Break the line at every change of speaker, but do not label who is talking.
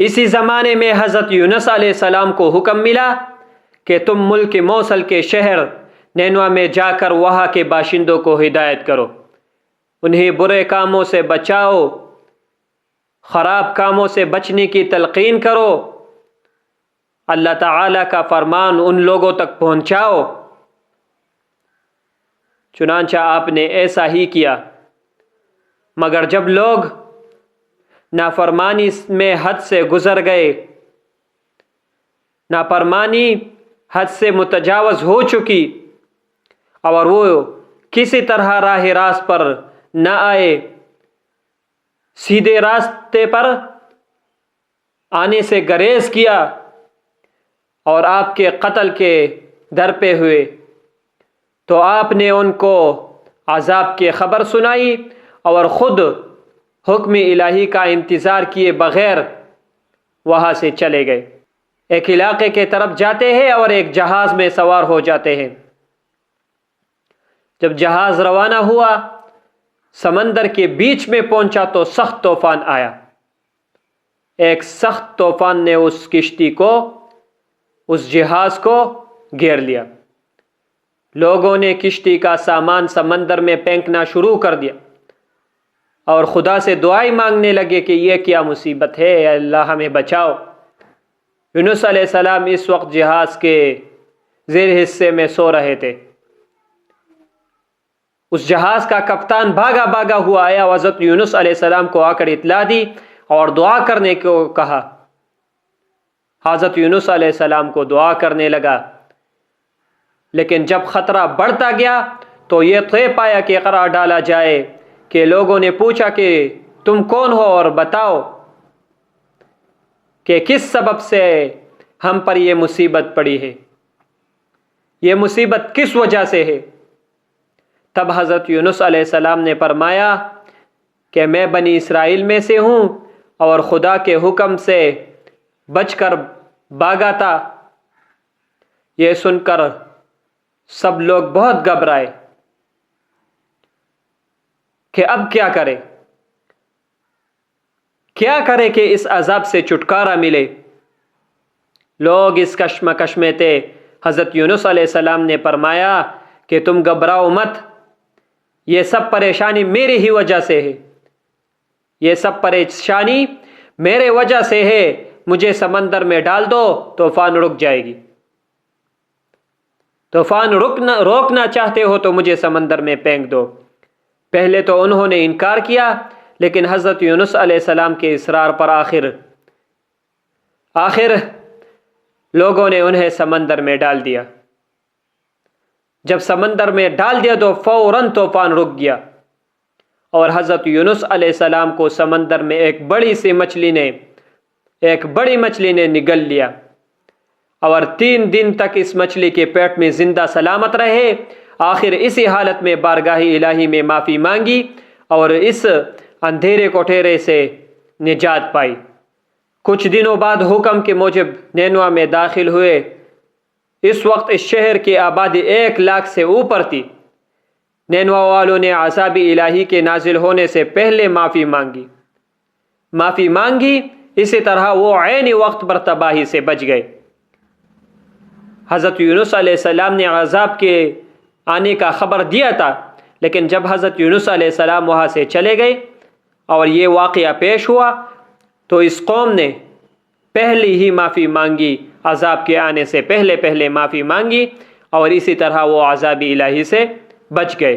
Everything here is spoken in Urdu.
اسی زمانے میں حضرت یونس علیہ السلام کو حکم ملا کہ تم ملک موصل کے شہر نینوا میں جا کر وہاں کے باشندوں کو ہدایت کرو، انہیں برے کاموں سے بچاؤ، خراب کاموں سے بچنے کی تلقین کرو، اللہ تعالیٰ کا فرمان ان لوگوں تک پہنچاؤ۔ چنانچہ آپ نے ایسا ہی کیا، مگر جب لوگ نافرمانی میں حد سے گزر گئے، نافرمانی حد سے متجاوز ہو چکی اور وہ کسی طرح راہ راست پر نہ آئے، سیدھے راستے پر آنے سے گریز کیا اور آپ کے قتل کے در پہ ہوئے، تو آپ نے ان کو عذاب کی خبر سنائی اور خود حکم الہی کا انتظار کیے بغیر وہاں سے چلے گئے۔ ایک علاقے کے طرف جاتے ہیں اور ایک جہاز میں سوار ہو جاتے ہیں۔ جب جہاز روانہ ہوا، سمندر کے بیچ میں پہنچا تو سخت طوفان آیا۔ ایک سخت طوفان نے اس کشتی کو، اس جہاز کو گھیر لیا۔ لوگوں نے کشتی کا سامان سمندر میں پھینکنا شروع کر دیا اور خدا سے دعائیں مانگنے لگے کہ یہ کیا مصیبت ہے، اے اللہ ہمیں بچاؤ۔ یونس علیہ السلام اس وقت جہاز کے زیر حصے میں سو رہے تھے۔ اس جہاز کا کپتان بھاگا بھاگا ہوا آیا، حضرت یونس علیہ السلام کو آ کر اطلاع دی اور دعا کرنے کو کہا۔ حضرت یونس علیہ السلام کو دعا کرنے لگا، لیکن جب خطرہ بڑھتا گیا تو یہ طے پایا کہ قرار ڈالا جائے کہ لوگوں نے پوچھا کہ تم کون ہو اور بتاؤ کہ کس سبب سے ہم پر یہ مصیبت پڑی ہے، یہ مصیبت کس وجہ سے ہے۔ تب حضرت یونس علیہ السلام نے فرمایا کہ میں بنی اسرائیل میں سے ہوں اور خدا کے حکم سے بچ کر بھاگا تھا۔ یہ سن کر سب لوگ بہت گھبرائے کہ اب کیا کرے کہ اس عذاب سے چھٹکارا ملے۔ لوگ اس کشمکش میں تھے۔ حضرت یونس علیہ السلام نے فرمایا کہ تم گھبراؤ مت، یہ سب پریشانی میری ہی وجہ سے ہے، یہ سب پریشانی میرے وجہ سے ہے، مجھے سمندر میں ڈال دو، طوفان رک جائے گی۔ طوفان روکنا چاہتے ہو تو مجھے سمندر میں پھینک دو۔ پہلے تو انہوں نے انکار کیا، لیکن حضرت یونس علیہ السلام کے اصرار پر آخر لوگوں نے انہیں سمندر میں ڈال دیا۔ جب سمندر میں ڈال دیا تو فوراً طوفان رک گیا اور حضرت یونس علیہ السلام کو سمندر میں ایک بڑی مچھلی نے نگل لیا اور 3 دن تک اس مچھلی کے پیٹ میں زندہ سلامت رہے۔ آخر اسی حالت میں بارگاہ الہی میں معافی مانگی اور اس اندھیرے کوٹھرے سے نجات پائی۔ کچھ دنوں بعد حکم کے موجب نینوا میں داخل ہوئے۔ اس وقت اس شہر کی آبادی 1 لاکھ سے اوپر تھی۔ نینوا والوں نے عذاب الہی کے نازل ہونے سے پہلے معافی مانگی، اسی طرح وہ عین وقت پر تباہی سے بچ گئے۔ حضرت یونس علیہ السلام نے عذاب کے آنے کا خبر دیا تھا، لیکن جب حضرت یونس علیہ السلام وہاں سے چلے گئے اور یہ واقعہ پیش ہوا تو اس قوم نے پہلی ہی معافی مانگی، عذاب کے آنے سے پہلے معافی مانگی اور اسی طرح وہ عذاب الہی سے بچ گئے۔